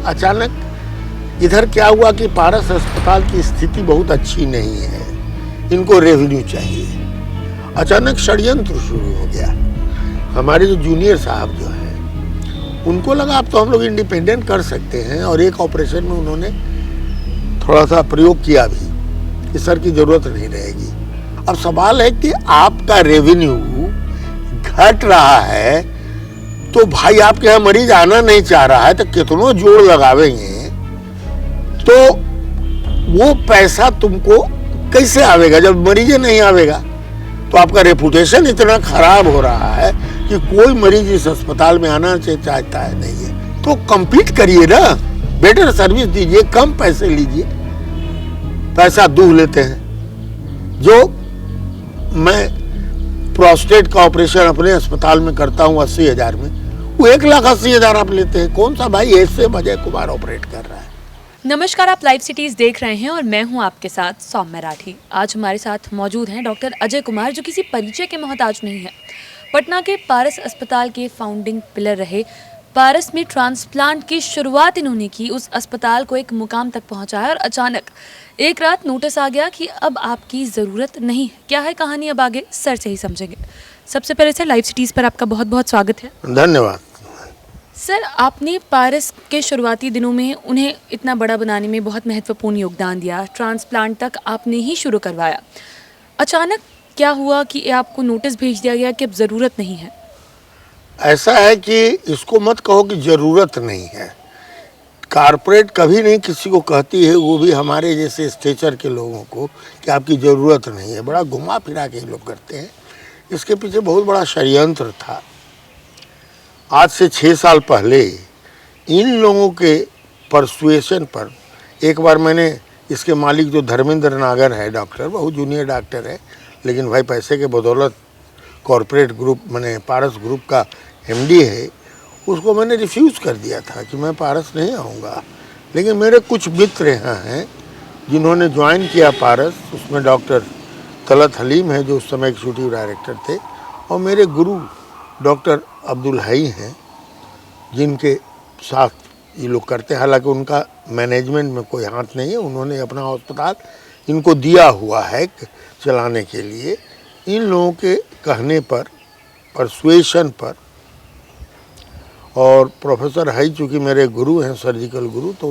अचानक इधर क्या हुआ कि पारस अस्पताल की स्थिति बहुत अच्छी नहीं है, इनको रेवेन्यू चाहिए। अचानक षड्यंत्र शुरू हो गया। हमारे जो जूनियर साहब जो हैं उनको लगा अब तो हम लोग इंडिपेंडेंट कर सकते हैं, और एक ऑपरेशन में उन्होंने थोड़ा सा प्रयोग किया भी कि सर की जरूरत नहीं रहेगी। अब सवाल है कि आपका रेवेन्यू घट रहा है, तो भाई आपके यहाँ मरीज आना नहीं चाह रहा है तो कितनों जोड़ लगावेंगे, तो वो पैसा तुमको कैसे आवेगा जब मरीज नहीं आवेगा। तो आपका रेपुटेशन इतना खराब हो रहा है कि कोई मरीज इस अस्पताल में आना चाहता है नहीं है। तो कम्पीट करिए ना, बेटर सर्विस दीजिए, कम पैसे लीजिए। पैसा दूह लेते हैं। जो मैं प्रोस्टेट का ऑपरेशन अपने अस्पताल में करता हूँ 80,000 में, वो 1,80,000 आप लेते हैं। कौन सा भाई ऐसे अजय कुमार ऑपरेट कर रहा है। नमस्कार, आप लाइव सिटीज देख रहे हैं और मैं हूं आपके साथ सौम्य राठी। आज हमारे साथ मौजूद हैं डॉक्टर अजय कुमार, जो किसी परिचय के मोहताज नहीं है। पटना के पारस अस्पताल के फाउंडिंग पिलर रहे। पारस में ट्रांसप्लांट की शुरुआत इन्होंने की, उस अस्पताल को एक मुकाम तक पहुंचाया और अचानक एक रात नोटिस आ गया कि अब आपकी ज़रूरत नहीं है। क्या है कहानी, अब आगे सर से ही समझेंगे। सबसे पहले सर, लाइव सिटीज़ पर आपका बहुत बहुत स्वागत है। धन्यवाद। सर, आपने पारस के शुरुआती दिनों में उन्हें इतना बड़ा बनाने में बहुत महत्वपूर्ण योगदान दिया। ट्रांसप्लांट तक आपने ही शुरू करवाया। अचानक क्या हुआ कि आपको नोटिस भेज दिया गया कि अब ज़रूरत नहीं है? ऐसा है कि इसको मत कहो कि ज़रूरत नहीं है। कारपोरेट कभी नहीं किसी को कहती है, वो भी हमारे जैसे स्टेचर के लोगों को, कि आपकी ज़रूरत नहीं है। बड़ा घुमा फिरा के लोग करते हैं। इसके पीछे बहुत बड़ा षड्यंत्र था। आज से 6 साल पहले इन लोगों के परसुएशन पर एक बार मैंने, इसके मालिक जो धर्मेंद्र नागर है डॉक्टर, बहुत जूनियर डॉक्टर है, लेकिन भाई पैसे के बदौलत कॉरपोरेट ग्रुप मैंने पारस ग्रुप का एमडी है, उसको मैंने रिफ्यूज़ कर दिया था कि मैं पारस नहीं आऊँगा। लेकिन मेरे कुछ मित्र यहाँ हैं जिन्होंने ज्वाइन किया पारस। उसमें डॉक्टर तलत हलीम है जो उस समय एग्जीक्यूटिव डायरेक्टर थे, और मेरे गुरु डॉक्टर अब्दुल हई हैं जिनके साथ ये लोग करते हैं। हालांकि उनका मैनेजमेंट में कोई हाथ नहीं है, उन्होंने अपना अस्पताल इनको दिया हुआ है चलाने के लिए। इन लोगों के कहने पर, परसुएशन पर, और प्रोफेसर हई चूँकि मेरे गुरु हैं, सर्जिकल गुरु, तो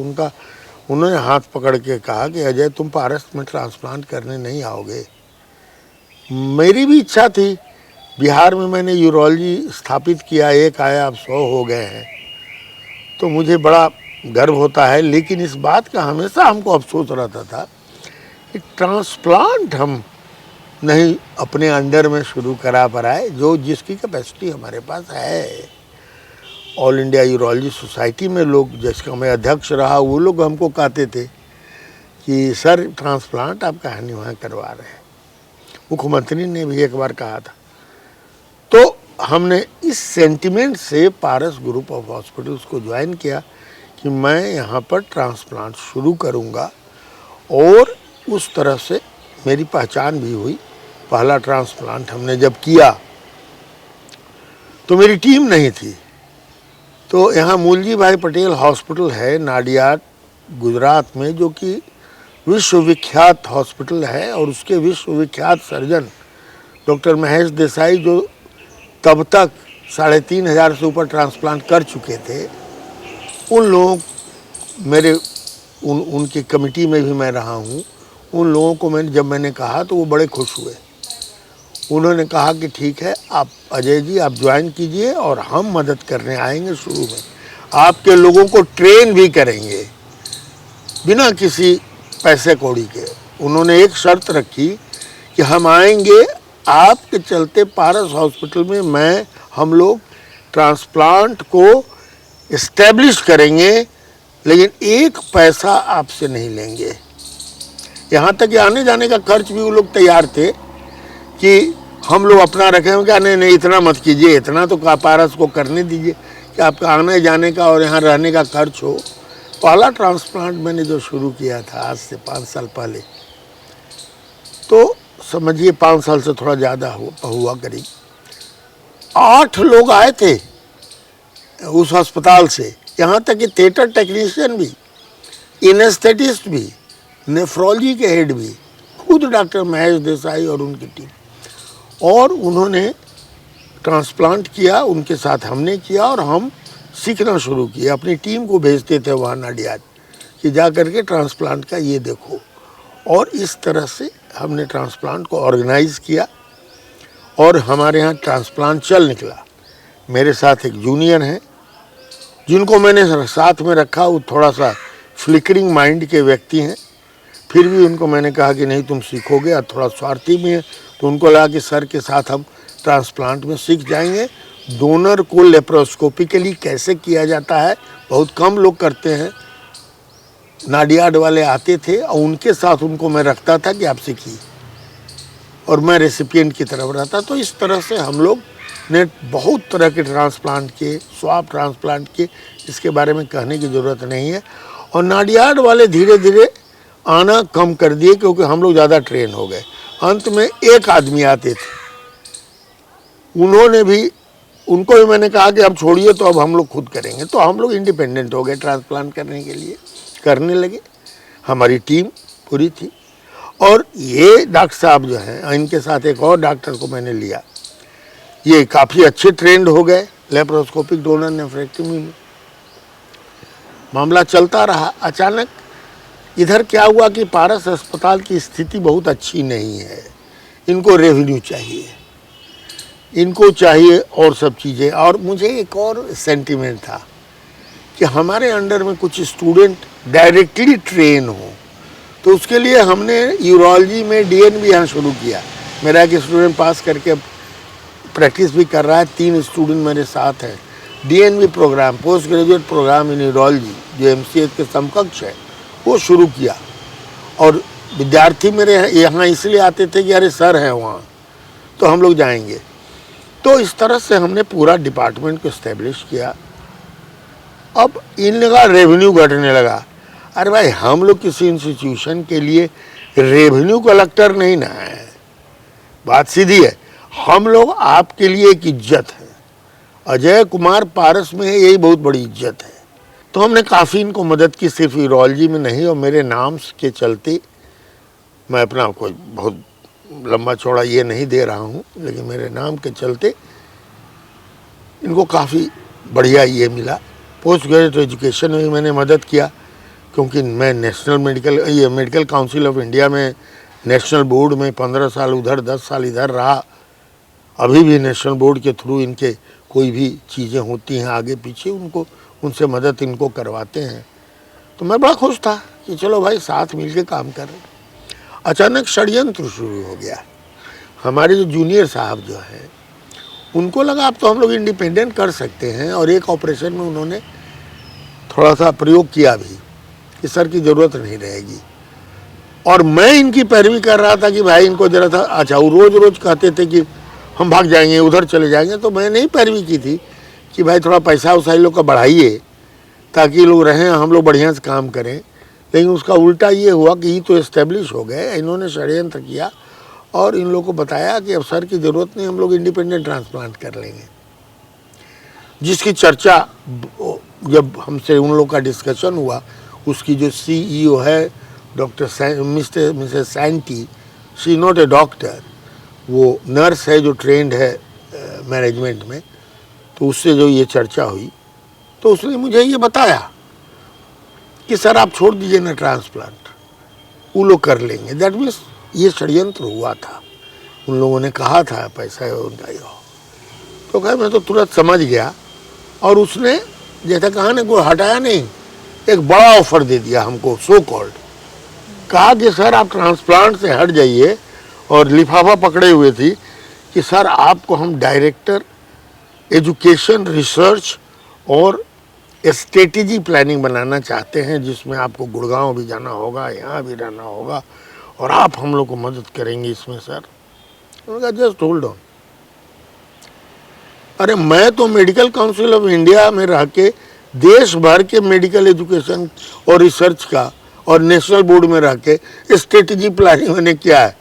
उन्होंने हाथ पकड़ के कहा कि अजय तुम पारस में ट्रांसप्लांट करने नहीं आओगे। मेरी भी इच्छा थी। बिहार में मैंने यूरोलॉजी स्थापित किया, एक आया, अब 100 हो गए हैं, तो मुझे बड़ा गर्व होता है। लेकिन इस बात का हमेशा हमको अफसोस रहता था कि ट्रांसप्लांट हम नहीं अपने अंडर में शुरू करा पाए, जो जिसकी कैपेसिटी हमारे पास है। ऑल इंडिया यूरोलॉजी सोसाइटी में लोग, जिसका मैं अध्यक्ष रहा, वो लोग हमको कहते थे कि सर ट्रांसप्लांट आप कहानी वहाँ करवा रहे हैं। मुख्यमंत्री ने भी एक बार कहा था। तो हमने इस सेंटिमेंट से पारस ग्रुप ऑफ हॉस्पिटल्स को ज्वाइन किया कि मैं यहाँ पर ट्रांसप्लांट शुरू करूँगा, और उस तरह से मेरी पहचान भी हुई। पहला ट्रांसप्लांट हमने जब किया तो मेरी टीम नहीं थी। तो यहाँ मूलजी भाई पटेल हॉस्पिटल है नाडियाड गुजरात में, जो कि विश्वविख्यात हॉस्पिटल है, और उसके विश्वविख्यात सर्जन डॉक्टर महेश देसाई, जो तब तक 3,500 से ऊपर ट्रांसप्लांट कर चुके थे, उन लोगों मेरे उनकी कमेटी में भी मैं रहा हूँ। उन लोगों को जब मैंने कहा तो वो बड़े खुश हुए। उन्होंने कहा कि ठीक है, आप अजय जी आप ज्वाइन कीजिए और हम मदद करने आएंगे। शुरू में आपके लोगों को ट्रेन भी करेंगे बिना किसी पैसे कौड़ी के। उन्होंने एक शर्त रखी कि हम आएंगे, आपके चलते पारस हॉस्पिटल में हम लोग ट्रांसप्लांट को इस्टेब्लिश करेंगे, लेकिन एक पैसा आपसे नहीं लेंगे। यहाँ तक कि आने जाने का खर्च भी वो लोग तैयार थे कि हम लोग अपना रखें। क्या नहीं इतना मत कीजिए, इतना तो पारस को करने दीजिए कि आपका आने जाने का और यहाँ रहने का खर्च हो। पहला ट्रांसप्लांट मैंने जो शुरू किया था आज से 5 साल पहले, तो समझिए 5 साल से थोड़ा ज़्यादा हुआ करीब। 8 लोग आए थे उस अस्पताल से यहाँ तक कि थिएटर टेक्नीशियन भी, एनेस्थेटिस्ट भी, नेफ्रोलॉजी के हेड भी खुद डॉक्टर महेश देसाई और उनकी टीम, और उन्होंने ट्रांसप्लांट किया, उनके साथ हमने किया और हम सीखना शुरू किया। अपनी टीम को भेजते थे वहाँ नाडियाद कि जा करके ट्रांसप्लांट का ये देखो, और इस तरह से हमने ट्रांसप्लांट को ऑर्गेनाइज किया और हमारे यहाँ ट्रांसप्लांट चल निकला। मेरे साथ एक जूनियर हैं जिनको मैंने साथ में रखा, वो थोड़ा सा फ्लिकरिंग माइंड के व्यक्ति हैं, फिर भी उनको मैंने कहा कि नहीं तुम सीखोगे, और थोड़ा स्वार्थी भी है, तो उनको लगा कि सर के साथ हम ट्रांसप्लांट में सीख जाएंगे। डोनर को लेप्रोस्कोपिकली कैसे किया जाता है बहुत कम लोग करते हैं, नाडियाड वाले आते थे और उनके साथ उनको मैं रखता था कि आप सीखिए, और मैं रेसिपिएंट की तरफ रहता। तो इस तरह से हम लोग ने बहुत तरह के ट्रांसप्लांट किए, स्वाब ट्रांसप्लांट किए, इसके बारे में कहने की ज़रूरत नहीं है। और नाडियाड वाले धीरे धीरे आना कम कर दिए क्योंकि हम लोग ज़्यादा ट्रेन हो गए। अंत में एक आदमी आते थे, उन्होंने भी, उनको भी मैंने कहा कि अब छोड़िए, तो अब हम लोग खुद करेंगे। तो हम लोग इंडिपेंडेंट हो गए ट्रांसप्लांट करने के लिए, करने लगे। हमारी टीम पूरी थी। और ये डॉक्टर साहब जो हैं, इनके साथ एक और डॉक्टर को मैंने लिया, ये काफ़ी अच्छे ट्रेंड हो गए लेप्रोस्कोपिक डोनर नेफ्रेक्टमी में। मामला चलता रहा। अचानक इधर क्या हुआ कि पारस अस्पताल की स्थिति बहुत अच्छी नहीं है, इनको रेवेन्यू चाहिए, इनको चाहिए और सब चीज़ें। और मुझे एक और सेंटिमेंट था कि हमारे अंडर में कुछ स्टूडेंट डायरेक्टली ट्रेन हो, तो उसके लिए हमने यूरोलॉजी में डीएन भी यहाँ शुरू किया। मेरा एक स्टूडेंट पास करके प्रैक्टिस भी कर रहा है, 3 स्टूडेंट मेरे साथ हैं। DNB programme, post graduate programme in urology, जो एमसीए के समकक्ष है, वो शुरू किया। और विद्यार्थी मेरे यहाँ इसलिए आते थे कि अरे सर हैं वहाँ, तो हम लोग जाएंगे। तो इस तरह से हमने पूरा डिपार्टमेंट को इस्टेब्लिश किया। अब इनका रेवेन्यू घटने लगा। अरे भाई, हम लोग किसी इंस्टीट्यूशन के लिए रेवेन्यू कलेक्टर नहीं ना है, बात सीधी है। हम लोग आपके लिए एक इज्जत है। अजय कुमार पारस में है, यही बहुत बड़ी इज्जत है। तो हमने काफ़ी इनको मदद की, सिर्फ यूरोलॉजी में नहीं। और मेरे नाम के चलते, मैं अपना कोई बहुत लंबा चौड़ा ये नहीं दे रहा हूँ, लेकिन मेरे नाम के चलते इनको काफ़ी बढ़िया ये मिला। पोस्ट ग्रेजुएट एजुकेशन में भी मैंने मदद किया, क्योंकि मैं national medical council of India में नेशनल बोर्ड में 15 साल उधर 10 साल इधर रहा। अभी भी नेशनल बोर्ड के थ्रू इनके कोई भी चीज़ें होती हैं आगे पीछे, उनसे मदद इनको करवाते हैं। तो मैं बड़ा खुश था कि चलो भाई साथ मिलके काम कर रहे हैं। अचानक षड्यंत्र शुरू हो गया। हमारे जो जूनियर साहब जो हैं, उनको लगा अब तो हम लोग इंडिपेंडेंट कर सकते हैं, और एक ऑपरेशन में उन्होंने थोड़ा सा प्रयोग किया भी कि सर की ज़रूरत नहीं रहेगी। और मैं इनकी पैरवी कर रहा था कि भाई इनको जरा था। अच्छा, वो रोज़ रोज़ कहते थे कि हम भाग जाएंगे, उधर चले जाएंगे, तो मैं नहीं पैरवी की थी कि भाई थोड़ा पैसा उसा लोग का बढ़ाइए ताकि लोग रहें, हम लोग बढ़िया से काम करें। लेकिन उसका उल्टा ये हुआ कि ये तो इस्टेब्लिश हो गए, इन्होंने षड्यंत्र किया और इन लोगों को बताया कि अब सर की ज़रूरत नहीं, हम लोग इंडिपेंडेंट ट्रांसप्लांट कर लेंगे। जिसकी चर्चा जब हमसे उन लोगों का डिस्कशन हुआ, उसकी जो सीईओ है doctor Mrs senti, she not a doctor, वो नर्स है जो ट्रेंड है मैनेजमेंट में, तो उससे जो ये चर्चा हुई तो उसने मुझे ये बताया कि सर आप छोड़ दीजिए ना ट्रांसप्लांट, वो लोग कर लेंगे। दैट मीन्स ये षड्यंत्र हुआ था, उन लोगों ने कहा था पैसा है उनका ये। तो कहा मैं तो तुरंत समझ गया, और उसने जैसा कहा ना, कोई हटाया नहीं, एक बड़ा ऑफर दे दिया हमको, सो कॉल्ड। कहा कि सर आप ट्रांसप्लांट से हट जाइए, और लिफाफा पकड़े हुए थी कि सर आपको हम डायरेक्टर एजुकेशन रिसर्च और स्ट्रेटेजी प्लानिंग बनाना चाहते हैं, जिसमें आपको गुड़गांव भी जाना होगा, यहाँ भी रहना होगा, और आप हम लोग को मदद करेंगे इसमें सर। उन्होंने कहा जस्ट होल्ड ऑन। अरे मैं तो मेडिकल काउंसिल ऑफ इंडिया में रह के देश भर के मेडिकल एजुकेशन और रिसर्च का और नेशनल बोर्ड में रह के स्ट्रेटेजी प्लानिंग मैंने किया है।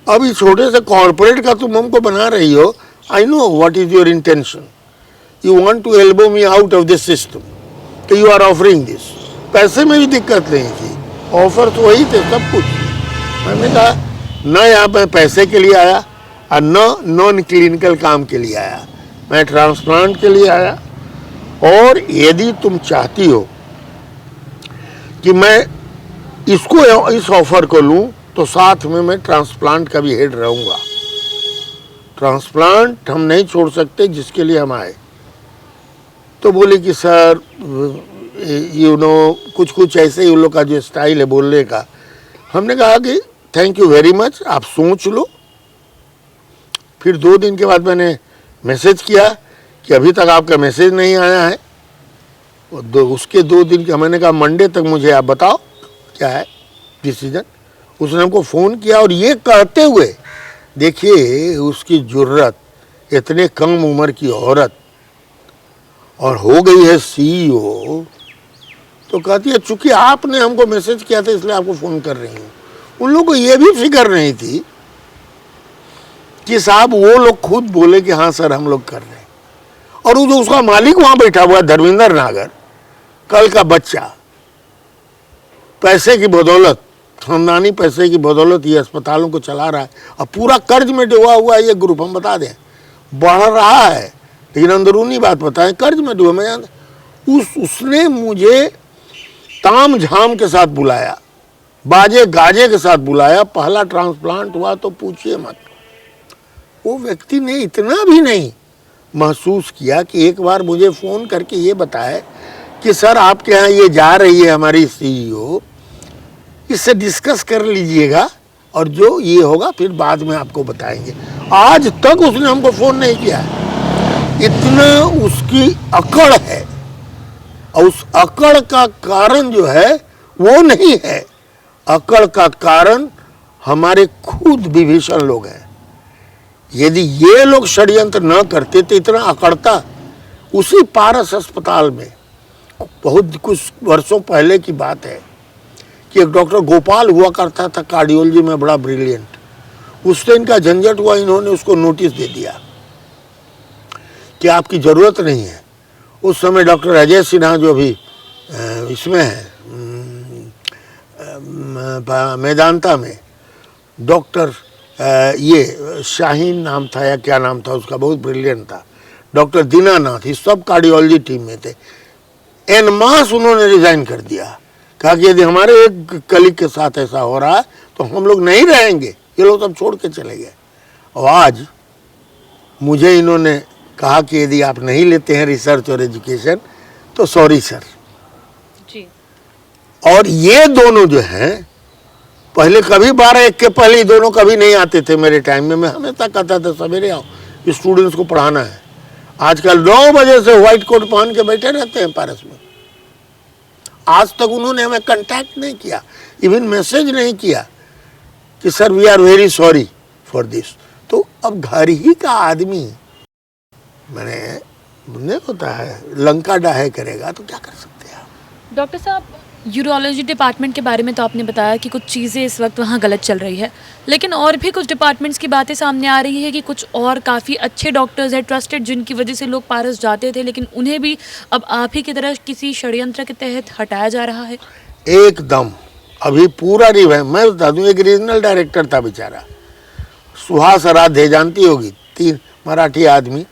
अभी छोटे से कॉर्पोरेट का तुम हमको बना रही हो। I know what is your intention, you want to elbow me out of this system, कि यू आर ऑफरिंग दिस। पैसे में भी दिक्कत नहीं थी, ऑफर तो वही थे सब कुछ। मैंने कहा न यहाँ पे पैसे के लिए आया और न नॉन क्लिनिकल काम के लिए आया, मैं ट्रांसप्लांट के लिए आया। और यदि तुम चाहती हो कि मैं इसको इस ऑफर को लूं तो साथ में मैं ट्रांसप्लांट का भी हेड रहूंगा। ट्रांसप्लांट हम नहीं छोड़ सकते जिसके लिए हम आए। तो बोले कि सर यू नो कुछ कुछ ऐसे ही उन लोग का जो स्टाइल है बोलने का। हमने कहा कि थैंक यू वेरी मच, आप सोच लो। फिर 2 दिन के बाद मैंने मैसेज किया कि अभी तक आपका मैसेज नहीं आया है। उसके 2 दिन का मैंने कहा मंडे तक मुझे आप बताओ क्या है डिसीजन। उसने हमको फ़ोन किया और ये कहते हुए, देखिए उसकी जुर्रत, इतने कम उम्र की औरत और हो गई है CEO, तो कहती है चूंकि आपने हमको मैसेज किया था इसलिए आपको फ़ोन कर रही हूँ। उन लोगों को ये भी फिक्र नहीं थी कि साहब वो लोग खुद बोले कि हाँ सर हम लोग कर रहे हैं। और वो जो उसका मालिक वहाँ बैठा हुआ है धर्मेंद्र नागर, कल का बच्चा, पैसे की बदौलत, खानदानी पैसे की बदौलत ये अस्पतालों को चला रहा है। अब पूरा कर्ज में डूबा हुआ है ये ग्रुप, हम बता दें बढ़ रहा है, लेकिन अंदरूनी बात बताएं कर्ज में डूबा। मैं उसने मुझे ताम झाम के साथ बुलाया, बाजे गाजे के साथ बुलाया। पहला ट्रांसप्लांट हुआ तो पूछिए मत। वो व्यक्ति ने इतना भी नहीं महसूस किया कि एक बार मुझे फ़ोन करके ये बताए कि सर आपके यहाँ ये जा रही है हमारी CEO, इससे डिस्कस कर लीजिएगा और जो ये होगा फिर बाद में आपको बताएंगे। आज तक उसने हमको फ़ोन नहीं किया। इतना उसकी अकड़ है, और उस अकड़ का कारण जो है वो नहीं है, अकड़ का कारण हमारे खुद विभीषण लोग हैं। यदि ये लोग षड्यंत्र न करते तो इतना अकड़ता। उसी पारस अस्पताल में बहुत कुछ वर्षों पहले की बात है कि एक डॉक्टर गोपाल हुआ करता था कार्डियोलॉजी में, बड़ा ब्रिलियंट। उससे इनका झंझट हुआ, इन्होंने उसको नोटिस दे दिया कि आपकी ज़रूरत नहीं है। उस समय डॉक्टर अजय सिन्हा जो भी इसमें है मेदांता में, डॉक्टर ये शाहीन नाम था या क्या नाम था उसका, बहुत ब्रिलियंट था, डॉक्टर दीनानाथ, ये सब कार्डियोलॉजी टीम में थे। एन मास उन्होंने रिजाइन कर दिया, कहा कि यदि हमारे एक कलीग के साथ ऐसा हो रहा है तो हम लोग नहीं रहेंगे, ये लोग सब छोड़ के चले गए। और आज मुझे इन्होंने कहा कि यदि आप नहीं लेते हैं रिसर्च और एजुकेशन तो सॉरी सर जी। और ये दोनों जो हैं, पहले कभी 12-1 के पहले ही दोनों कभी नहीं आते थे मेरे टाइम में। मैं हमेशा कहता था सवेरे आओ, स्टूडेंट्स को पढ़ाना है। आजकल 9 बजे से व्हाइट कोट पहन के बैठे रहते हैं पारस में। आज तक उन्होंने हमें कांटेक्ट नहीं किया, इवन मैसेज नहीं किया कि sir we are very sorry for this. तो अब घर ही का आदमी, मैंने नहीं होता है लंका डाहे करेगा तो क्या कर सकते हैं। डॉक्टर साहब, यूरोलॉजी डिपार्टमेंट के बारे में तो आपने बताया कि कुछ चीज़ें इस वक्त वहाँ गलत चल रही है, लेकिन और भी कुछ डिपार्टमेंट्स की बातें सामने आ रही है कि कुछ और काफ़ी अच्छे डॉक्टर्स हैं ट्रस्टेड, जिनकी वजह से लोग पारस जाते थे, लेकिन उन्हें भी अब आप ही की तरह किसी षड्यंत्र के तहत हटाया जा रहा है। एकदम अभी पूरा रिवाइव, मैं बता दूँ, एक रीजनल डायरेक्टर था बेचारा, सुहास आराध्य, जानती होगी, 3 मराठी आदमी,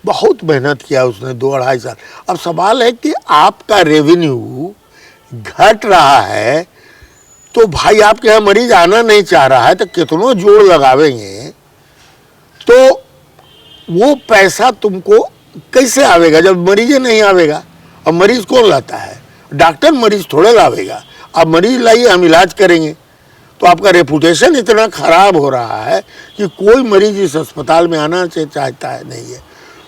बहुत मेहनत किया उसने 2-2.5 साल। अब सवाल है कि आपका रेवेन्यू घट रहा है तो भाई आपके यहाँ मरीज आना नहीं चाह रहा है तो कितनों जोड़ लगावेंगे तो वो पैसा तुमको कैसे आवेगा जब मरीज नहीं आवेगा। अब मरीज कौन लाता है? डॉक्टर मरीज थोड़े लावेगा। अब मरीज लाइए, हम इलाज करेंगे। तो आपका रेपुटेशन इतना खराब हो रहा है कि कोई मरीज इस अस्पताल में आना चाहता है नहीं है।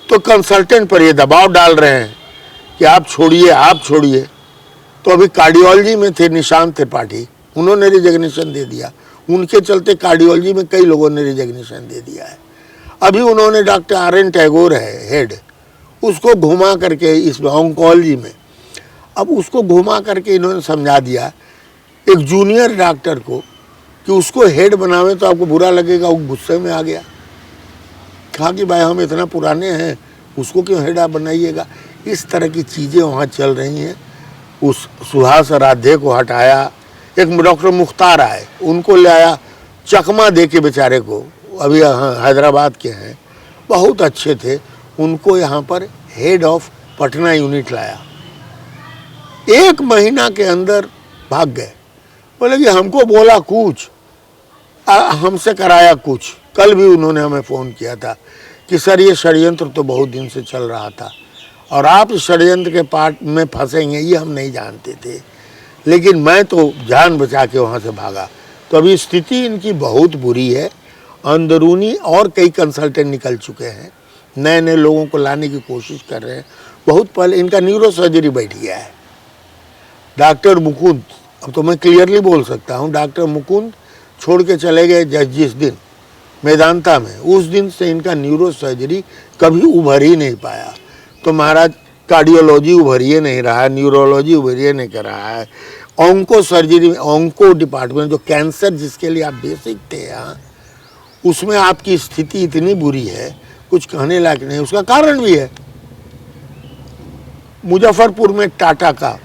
तो कंसल्टेंट पर ये दबाव डाल रहे हैं कि आप छोड़िए, आप छोड़िए। तो अभी कार्डियोलॉजी में थे निशांत त्रिपाठी, उन्होंने रिजग्नेशन दे दिया। उनके चलते कार्डियोलॉजी में कई लोगों ने रिजग्नेशन दे दिया है। अभी उन्होंने डॉक्टर RN टैगोर है हेड, उसको घुमा करके इसमें ऑन्कोलॉजी में, अब उसको घुमा करके इन्होंने समझा दिया एक जूनियर डॉक्टर को कि उसको हेड बनावे तो आपको बुरा लगेगा। वो गुस्से में आ गया, कहा कि भाई हम इतना पुराने हैं, उसको क्यों हेड आप बनाइएगा। इस तरह की चीज़ें वहाँ चल रही हैं। उस सुहास राधे को हटाया, एक डॉक्टर मुख्तार आए, उनको ले आया, चकमा दे के बेचारे को, अभी यहाँ हैदराबाद के हैं, बहुत अच्छे थे, उनको यहाँ पर हेड ऑफ पटना यूनिट लाया। 1 महीना के अंदर भाग गए, बोले कि हमको बोला कुछ, हमसे कराया कुछ। कल भी उन्होंने हमें फ़ोन किया था कि सर ये षड्यंत्र तो बहुत दिन से चल रहा था और आप इस षड्यंत्र के पार्ट में फंसेंगे ये हम नहीं जानते थे, लेकिन मैं तो जान बचा के वहाँ से भागा। तो अभी स्थिति इनकी बहुत बुरी है, अंदरूनी और कई कंसल्टेंट निकल चुके हैं, नए नए लोगों को लाने की कोशिश कर रहे हैं। बहुत पहले इनका न्यूरो सर्जरी बैठ गया है। डॉक्टर मुकुंद, अब तो मैं क्लियरली बोल सकता हूँ, डॉक्टर मुकुंद छोड़ के चले गए जिस दिन मेदांता में, उस दिन से इनका न्यूरो सर्जरी कभी उभर ही नहीं पाया। तो महाराज कार्डियोलॉजी उभर ही नहीं रहा है, न्यूरोलॉजी उभर ही नहीं कर रहा है, ऑन्को सर्जरी, ऑन्को डिपार्टमेंट जो कैंसर जिसके लिए आप बेसिक थे यहाँ, उसमें आपकी स्थिति इतनी बुरी है कुछ कहने लायक नहीं। उसका कारण भी है, मुजफ्फरपुर में टाटा का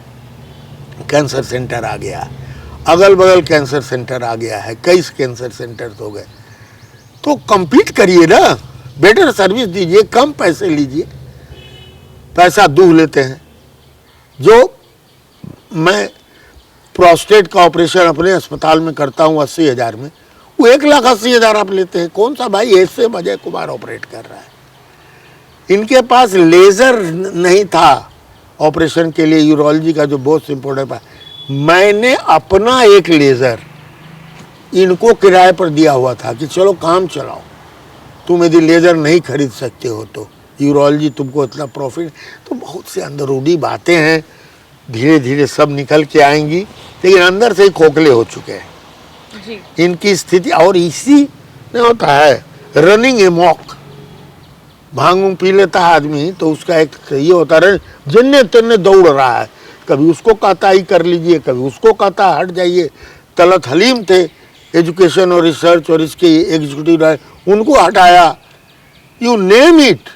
कैंसर सेंटर आ गया, अगल बगल कैंसर सेंटर आ गया है, कई कैंसर सेंटर हो गए। तो compete करिए ना, बेटर सर्विस दीजिए, कम पैसे लीजिए, पैसा दूह लेते हैं। जो मैं प्रोस्टेट का ऑपरेशन अपने अस्पताल में करता हूँ 80,000 में, वो 1,80,000 आप लेते हैं। कौन सा भाई ऐसे अजय कुमार ऑपरेट कर रहा है? इनके पास लेज़र नहीं था ऑपरेशन के लिए, यूरोलॉजी का जो बहुत इम्पोर्टेंट है। मैंने अपना एक लेज़र इनको किराए पर दिया हुआ था कि चलो काम चलाओ, तुम यदि लेज़र नहीं खरीद सकते हो तो यूरोलॉजी तुमको इतना प्रॉफिट। तो बहुत से अंदरूनी बातें हैं, धीरे धीरे सब निकल के आएंगी, लेकिन अंदर से ही खोखले हो चुके हैं जी। इनकी स्थिति। और इसी में होता है रनिंग एमॉक, भांग पी लेता है आदमी तो उसका एक ये होता है जन्ने तन्ने दौड़ रहा है, कभी उसको कहता ही कर लीजिए, कभी उसको कहता हट जाइए। तलत हलीम थे एजुकेशन और रिसर्च और इसके एग्जीक्यूटिव, उनको हटाया, यू नेम इट।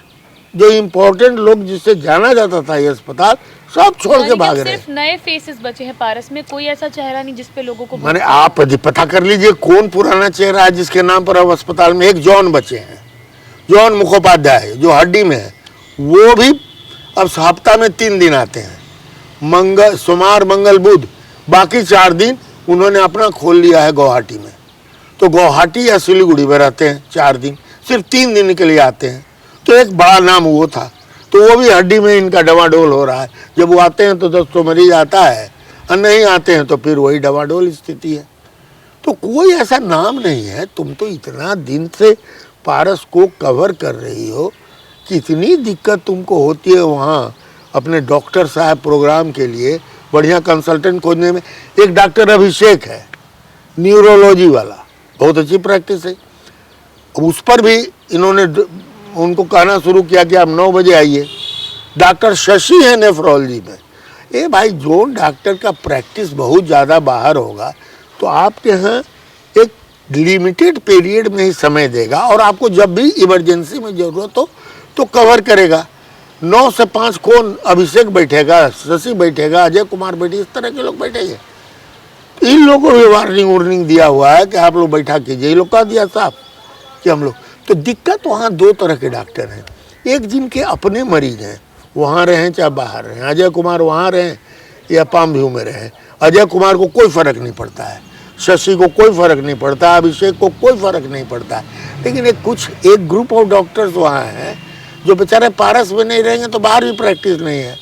जो इम्पोर्टेंट लोग जिससे जाना जाता था ये अस्पताल, सब छोड़ के भाग रहे। सिर्फ नए फेसेस बचे हैं पारस में, कोई ऐसा चेहरा नहीं जिसपे लोगों को माने आप पता कर लीजिए कौन पुराना चेहरा है जिसके नाम पर अब अस्पताल में। एक जॉन बचे हैं, जॉन मुखोपाध्याय जो हड्डी में है, वो भी अब हफ्ता में 3 दिन आते हैं, मंगल, सोमवार, मंगल, बुध, बाकी 4 दिन उन्होंने अपना खोल लिया है गुवाहाटी में। तो गुवाहाटी या सिलीगुड़ी में रहते हैं 4 दिन, सिर्फ 3 दिन के लिए आते हैं। तो एक बड़ा नाम वो था, तो वो भी हड्डी में इनका डवाडोल हो रहा है। जब वो आते हैं तो 10 तो मरीज आता है, और नहीं आते हैं तो फिर वही डवाडोल स्थिति है। तो कोई ऐसा नाम नहीं है। तुम तो इतना दिन से पारस को कवर कर रही हो, कितनी दिक्कत तुमको होती है वहाँ अपने डॉक्टर साहब प्रोग्राम के लिए बढ़िया कंसल्टेंट खोजने में। एक डॉक्टर अभिषेक है न्यूरोलॉजी वाला, बहुत अच्छी प्रैक्टिस है, उस पर भी इन्होंने उनको कहना शुरू किया कि आप 9 बजे आइए। डॉक्टर शशि है नेफ्रोलॉजी में। ए भाई, जो डॉक्टर का प्रैक्टिस बहुत ज़्यादा बाहर होगा तो आपके यहाँ एक लिमिटेड पीरियड में ही समय देगा और आपको जब भी इमरजेंसी में ज़रूरत हो तो कवर करेगा। 9 से 5 कौन? अभिषेक बैठेगा, शशि बैठेगा, अजय कुमार बैठे, इस तरह के लोग बैठेंगे। इन लोगों को भी वार्निंग दिया हुआ है कि आप लोग बैठा कीजिए। ये लोग कह दिया साहब कि हम लोग। तो दिक्कत वहाँ 2 तरह के डॉक्टर हैं, एक जिनके अपने मरीज हैं, वहाँ रहें चाहे बाहर रहें। अजय कुमार वहाँ रहें या पाम व्यू में रहें, अजय कुमार को कोई फ़र्क नहीं पड़ता है, शशि को कोई फ़र्क नहीं पड़ता, अभिषेक को कोई फ़र्क नहीं पड़ता है। लेकिन एक ग्रुप ऑफ डॉक्टर्स वहाँ हैं जो बेचारे पारस में नहीं रहेंगे तो बाहर भी प्रैक्टिस नहीं है,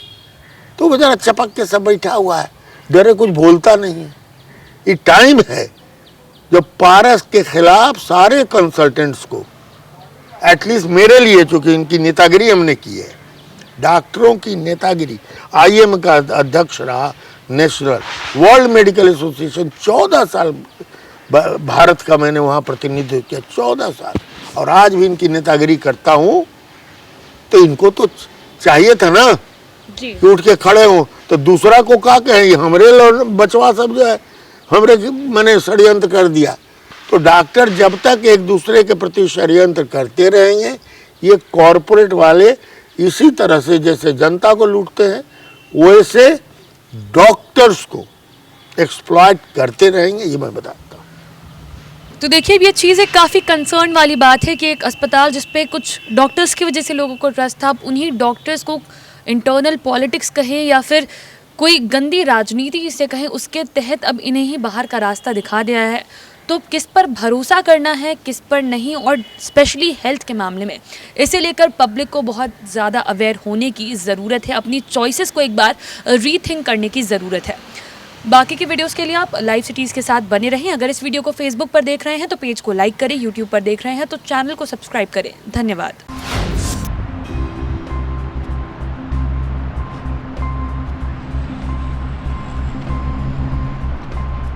तो बेचारा चपक के सब बैठा हुआ है, डरे कुछ बोलता नहीं है। ये टाइम है जब पारस के खिलाफ सारे कंसल्टेंट्स को, एटलीस्ट मेरे लिए, चूँकि इनकी नेतागिरी हमने की है, डॉक्टरों की नेतागिरी, IM का अध्यक्ष रहा, नेशनल वर्ल्ड मेडिकल एसोसिएशन 14 साल भारत का मैंने वहाँ प्रतिनिधित्व किया, 14 साल, और आज भी इनकी नेतागिरी करता हूँ। तो इनको तो चाहिए था ना जी, उठ के खड़े हो। तो दूसरा को क्या कहें, हमरे बचवा सब जो है हमरे मैंने षड्यंत्र कर दिया। तो डॉक्टर जब तक एक दूसरे के प्रति षड्यंत्र करते रहेंगे, ये कॉरपोरेट वाले इसी तरह से जैसे जनता को लूटते हैं वैसे डॉक्टर्स को एक्सप्लॉइट करते रहेंगे, ये मैं बताता हूँ। तो देखिए अब ये चीज़ एक काफ़ी कंसर्न वाली बात है कि एक अस्पताल जिस पे कुछ डॉक्टर्स की वजह से लोगों को ट्रस्ट था, अब उन्हीं डॉक्टर्स को इंटरनल पॉलिटिक्स कहें या फिर कोई गंदी राजनीति जिसे कहें, उसके तहत अब इन्हें ही बाहर का रास्ता दिखा दिया है। तो किस पर भरोसा करना है, किस पर नहीं, और स्पेशली हेल्थ के मामले में इसे लेकर पब्लिक को बहुत ज़्यादा अवेयर होने की ज़रूरत है, अपनी चॉइसेस को एक बार रीथिंक करने की ज़रूरत है। बाकी की वीडियोस के लिए आप लाइव सिटीज़ के साथ बने रहें। अगर इस वीडियो को फेसबुक पर देख रहे हैं तो पेज को लाइक करें, यूट्यूब पर देख रहे हैं तो चैनल को सब्सक्राइब करें। धन्यवाद।